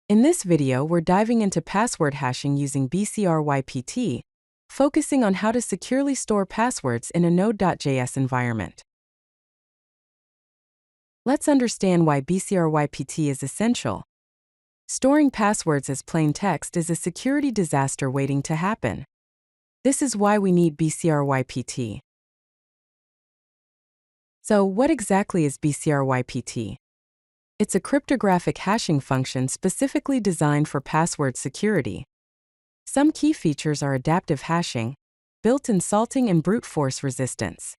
In this video, we're diving into password hashing using bcrypt, focusing on how to securely store passwords in a Node.js environment. Let's understand why bcrypt is essential. Storing passwords as plain text is a security disaster waiting to happen. This is why we need bcrypt. So, what exactly is bcrypt? It's a cryptographic hashing function specifically designed for password security. Some key features are adaptive hashing, built-in salting, and brute force resistance.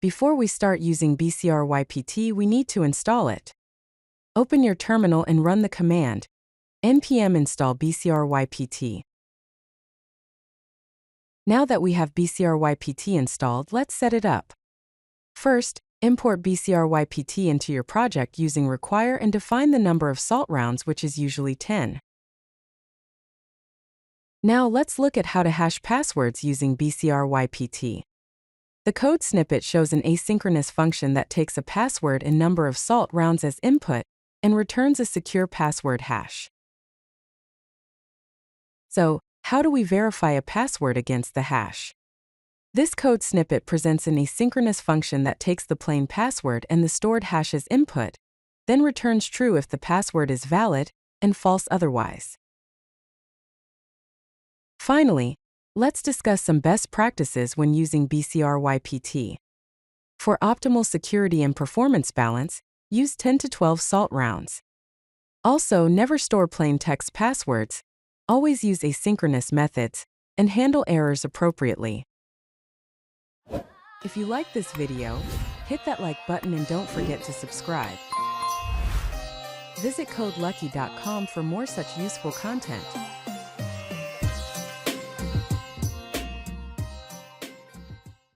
Before we start using bcrypt, we need to install it. Open your terminal and run the command npm install bcrypt. Now that we have bcrypt installed, let's set it up. First, import bcrypt into your project using require and define the number of salt rounds, which is usually 10. Now let's look at how to hash passwords using bcrypt. The code snippet shows an asynchronous function that takes a password and number of salt rounds as input and returns a secure password hash. So, how do we verify a password against the hash? This code snippet presents an asynchronous function that takes the plain password and the stored hash as input, then returns true if the password is valid and false otherwise. Finally, let's discuss some best practices when using bcrypt. For optimal security and performance balance, use 10 to 12 salt rounds. Also, never store plain text passwords, always use asynchronous methods, and handle errors appropriately. If you like this video, hit that like button and don't forget to subscribe. Visit CodeLucky.com for more such useful content.